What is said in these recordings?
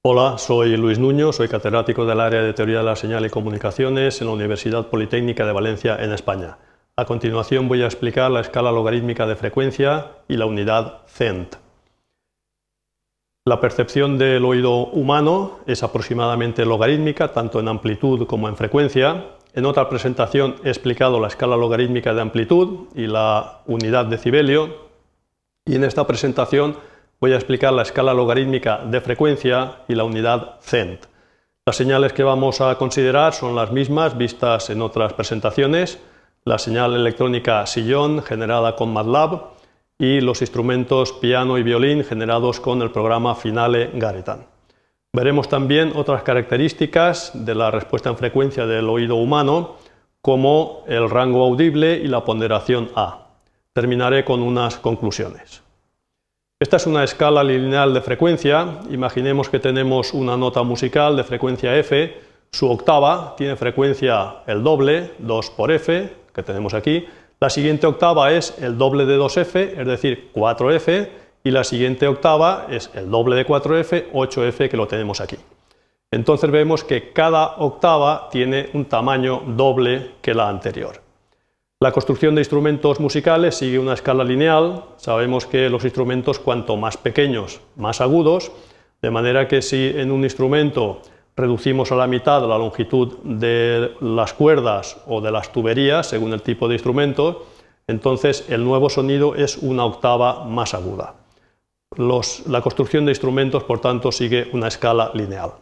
Hola, soy Luis Nuño, soy catedrático del área de Teoría de la Señal y Comunicaciones en la Universidad Politécnica de Valencia, en España. A continuación voy a explicar la escala logarítmica de frecuencia y la unidad cent. La percepción del oído humano es aproximadamente logarítmica, tanto en amplitud como en frecuencia. En otra presentación he explicado la escala logarítmica de amplitud y la unidad decibelio, y en esta presentación voy a explicar la escala logarítmica de frecuencia y la unidad cent. Las señales que vamos a considerar son las mismas vistas en otras presentaciones: la señal electrónica sillón generada con MATLAB y los instrumentos piano y violín generados con el programa Finale Garritan. Veremos también otras características de la respuesta en frecuencia del oído humano, como el rango audible y la ponderación A. Terminaré con unas conclusiones. Esta es una escala lineal de frecuencia. Imaginemos que tenemos una nota musical de frecuencia F, su octava tiene frecuencia el doble, 2 por F, que tenemos aquí. La siguiente octava es el doble de 2F, es decir, 4F, y la siguiente octava es el doble de 4F, 8F, que lo tenemos aquí. Entonces vemos que cada octava tiene un tamaño doble que la anterior. La construcción de instrumentos musicales sigue una escala lineal. Sabemos que los instrumentos, cuanto más pequeños, más agudos, de manera que si en un instrumento reducimos a la mitad la longitud de las cuerdas o de las tuberías, según el tipo de instrumento, entonces el nuevo sonido es una octava más aguda. La construcción de instrumentos, por tanto, sigue una escala lineal.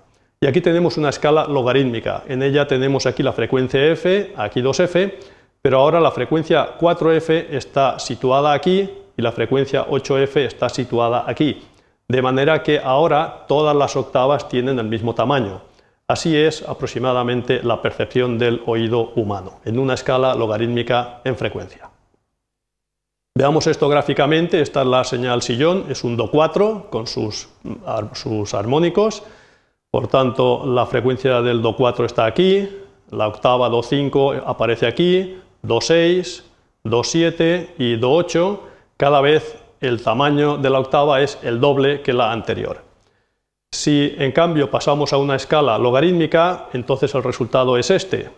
Y aquí tenemos una escala logarítmica. En ella tenemos aquí la frecuencia F, aquí 2F, pero ahora la frecuencia 4F está situada aquí y la frecuencia 8F está situada aquí, de manera que ahora todas las octavas tienen el mismo tamaño. Así es aproximadamente la percepción del oído humano, en una escala logarítmica en frecuencia. Veamos esto gráficamente. Esta es la señal sillón, es un Do4 con sus armónicos, por tanto la frecuencia del Do4 está aquí, la octava Do5 aparece aquí, Do6, Do7 y Do8, cada vez el tamaño de la octava es el doble que la anterior. Si en cambio pasamos a una escala logarítmica, entonces el resultado es este.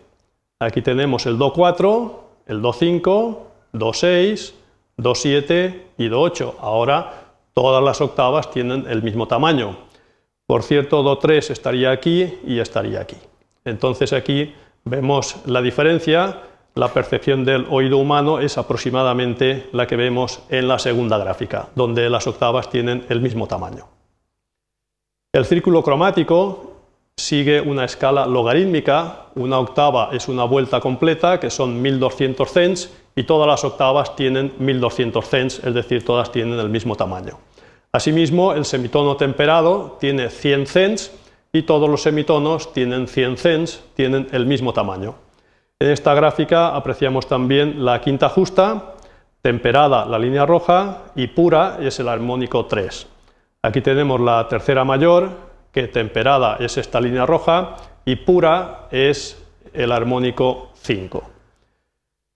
Aquí tenemos el Do4, el Do5, Do6, Do7 y Do8. Ahora todas las octavas tienen el mismo tamaño. Por cierto, Do3 estaría aquí y estaría aquí. Entonces aquí vemos la diferencia. La percepción del oído humano es aproximadamente la que vemos en la segunda gráfica, donde las octavas tienen el mismo tamaño. El círculo cromático sigue una escala logarítmica. Una octava es una vuelta completa, que son 1200 cents, y todas las octavas tienen 1200 cents, es decir, todas tienen el mismo tamaño. Asimismo, el semitono temperado tiene 100 cents y todos los semitonos tienen 100 cents, tienen el mismo tamaño. En esta gráfica apreciamos también la quinta justa, temperada la línea roja y pura es el armónico 3. Aquí tenemos la tercera mayor, que temperada es esta línea roja y pura es el armónico 5.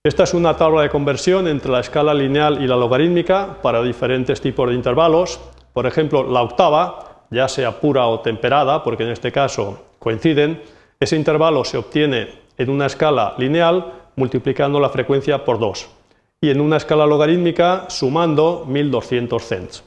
Esta es una tabla de conversión entre la escala lineal y la logarítmica para diferentes tipos de intervalos. Por ejemplo, la octava, ya sea pura o temperada, porque en este caso coinciden, ese intervalo se obtiene en una escala lineal multiplicando la frecuencia por 2 y en una escala logarítmica sumando 1200 cents.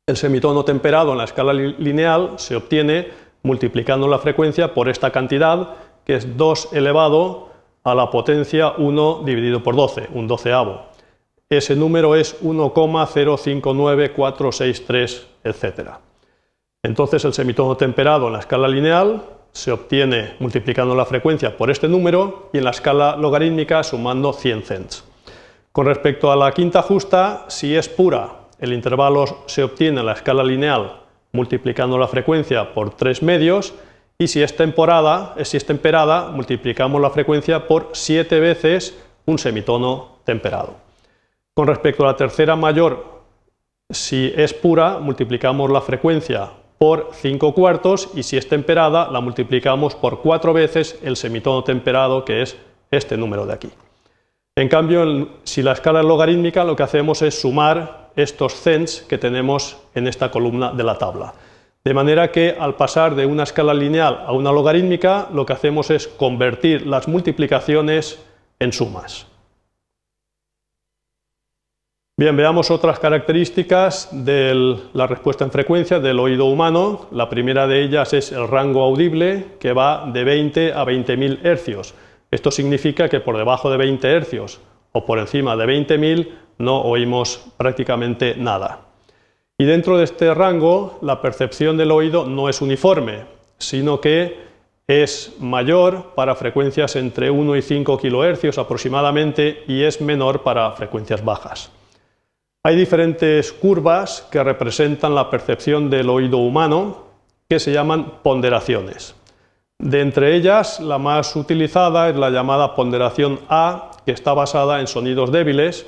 El semitono temperado en la escala lineal se obtiene multiplicando la frecuencia por esta cantidad, que es 2 elevado a la potencia 1 dividido por 12, un doceavo. Ese número es 1,059463, etc. Entonces el semitono temperado en la escala lineal se obtiene multiplicando la frecuencia por este número y en la escala logarítmica sumando 100 cents. Con respecto a la quinta justa, si es pura, el intervalo se obtiene en la escala lineal multiplicando la frecuencia por 3 medios, y si es temperada, multiplicamos la frecuencia por 7 veces un semitono temperado. Con respecto a la tercera mayor, si es pura, multiplicamos la frecuencia por 5 cuartos, y si es temperada la multiplicamos por 4 veces el semitono temperado, que es este número de aquí. En cambio, si la escala es logarítmica, lo que hacemos es sumar estos cents que tenemos en esta columna de la tabla. De manera que al pasar de una escala lineal a una logarítmica, lo que hacemos es convertir las multiplicaciones en sumas. Bien, veamos otras características de la respuesta en frecuencia del oído humano. La primera de ellas es el rango audible, que va de 20 a 20.000 hercios. Esto significa que por debajo de 20 hercios o por encima de 20.000 no oímos prácticamente nada. Y dentro de este rango, la percepción del oído no es uniforme, sino que es mayor para frecuencias entre 1 y 5 kHz aproximadamente y es menor para frecuencias bajas. Hay diferentes curvas que representan la percepción del oído humano que se llaman ponderaciones. De entre ellas, la más utilizada es la llamada ponderación A, que está basada en sonidos débiles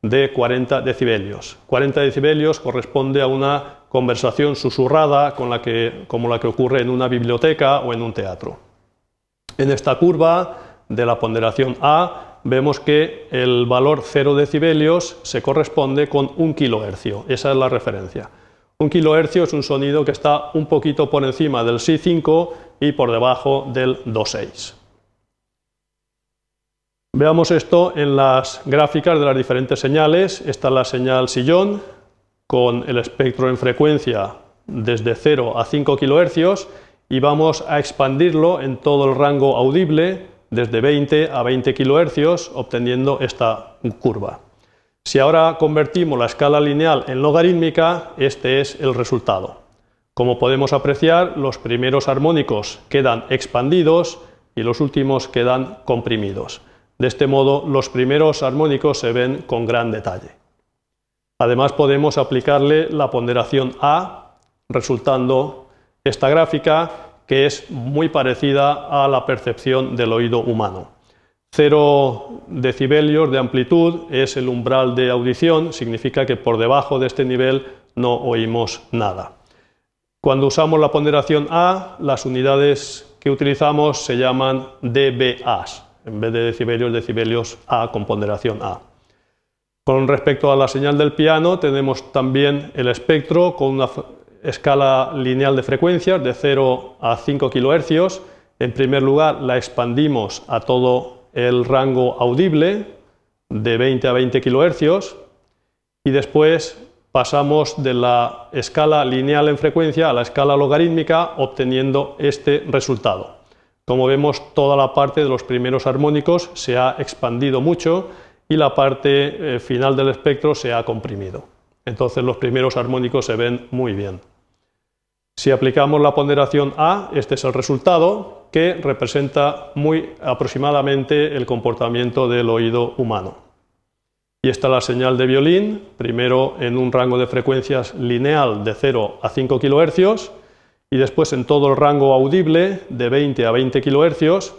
de 40 decibelios. 40 decibelios corresponde a una conversación susurrada como la que ocurre en una biblioteca o en un teatro. En esta curva de la ponderación A vemos que el valor 0 decibelios se corresponde con 1 kHz. Esa es la referencia. 1 kHz es un sonido que está un poquito por encima del Si5 y por debajo del Do6. Veamos esto en las gráficas de las diferentes señales. Esta es la señal sillón con el espectro en frecuencia desde 0 a 5 kHz y vamos a expandirlo en todo el rango audible desde 20 a 20 kHz, obteniendo esta curva. Si ahora convertimos la escala lineal en logarítmica, este es el resultado. Como podemos apreciar, los primeros armónicos quedan expandidos y los últimos quedan comprimidos. De este modo, los primeros armónicos se ven con gran detalle. Además, podemos aplicarle la ponderación A, resultando esta gráfica que es muy parecida a la percepción del oído humano. 0 decibelios de amplitud es el umbral de audición, significa que por debajo de este nivel no oímos nada. Cuando usamos la ponderación A, las unidades que utilizamos se llaman dBAs, en vez de decibelios, decibelios A con ponderación A. Con respecto a la señal del piano, tenemos también el espectro con una escala lineal de frecuencias de 0 a 5 kHz. En primer lugar, la expandimos a todo el rango audible de 20 a 20 kHz y después pasamos de la escala lineal en frecuencia a la escala logarítmica obteniendo este resultado. Como vemos, toda la parte de los primeros armónicos se ha expandido mucho y la parte final del espectro se ha comprimido. Entonces los primeros armónicos se ven muy bien. Si aplicamos la ponderación A, este es el resultado que representa muy aproximadamente el comportamiento del oído humano. Y esta es la señal de violín, primero en un rango de frecuencias lineal de 0 a 5 kHz y después en todo el rango audible de 20 a 20 kHz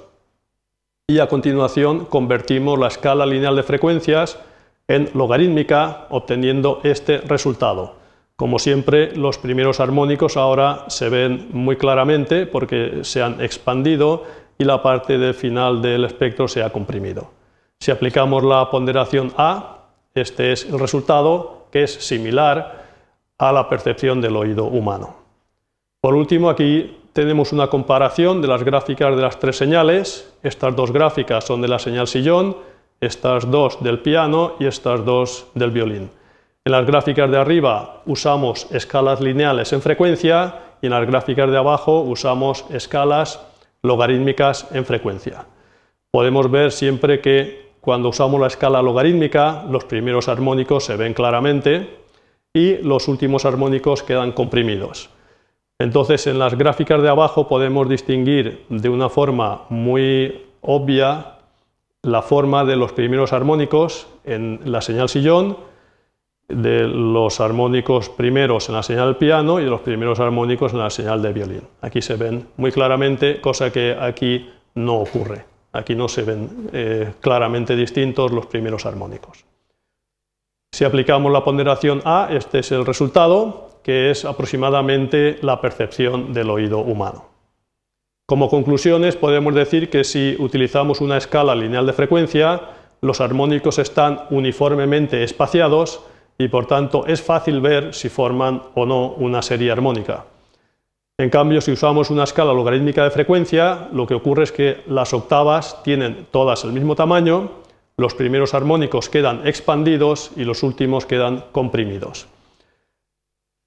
y a continuación convertimos la escala lineal de frecuencias en logarítmica obteniendo este resultado. Como siempre, los primeros armónicos ahora se ven muy claramente porque se han expandido y la parte final del espectro se ha comprimido. Si aplicamos la ponderación A, este es el resultado que es similar a la percepción del oído humano. Por último, aquí tenemos una comparación de las gráficas de las tres señales. Estas dos gráficas son de la señal sillón, estas dos del piano y estas dos del violín. En las gráficas de arriba usamos escalas lineales en frecuencia y en las gráficas de abajo usamos escalas logarítmicas en frecuencia. Podemos ver siempre que cuando usamos la escala logarítmica los primeros armónicos se ven claramente y los últimos armónicos quedan comprimidos. Entonces en las gráficas de abajo podemos distinguir de una forma muy obvia la forma de los primeros armónicos en la señal sillón, de los armónicos primeros en la señal del piano y de los primeros armónicos en la señal de violín. Aquí se ven muy claramente, cosa que aquí no ocurre. Aquí no se ven claramente distintos los primeros armónicos. Si aplicamos la ponderación A, este es el resultado, que es aproximadamente la percepción del oído humano. Como conclusiones podemos decir que si utilizamos una escala lineal de frecuencia, los armónicos están uniformemente espaciados y por tanto es fácil ver si forman o no una serie armónica. En cambio, si usamos una escala logarítmica de frecuencia, lo que ocurre es que las octavas tienen todas el mismo tamaño, los primeros armónicos quedan expandidos y los últimos quedan comprimidos.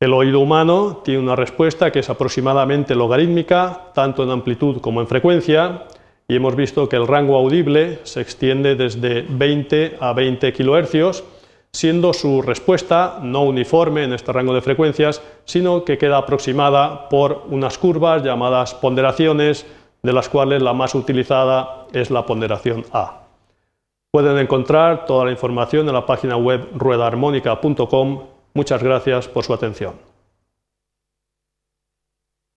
El oído humano tiene una respuesta que es aproximadamente logarítmica, tanto en amplitud como en frecuencia, y hemos visto que el rango audible se extiende desde 20 a 20 kHz, siendo su respuesta no uniforme en este rango de frecuencias, sino que queda aproximada por unas curvas llamadas ponderaciones, de las cuales la más utilizada es la ponderación A. Pueden encontrar toda la información en la página web ruedaharmonica.com. Muchas gracias por su atención.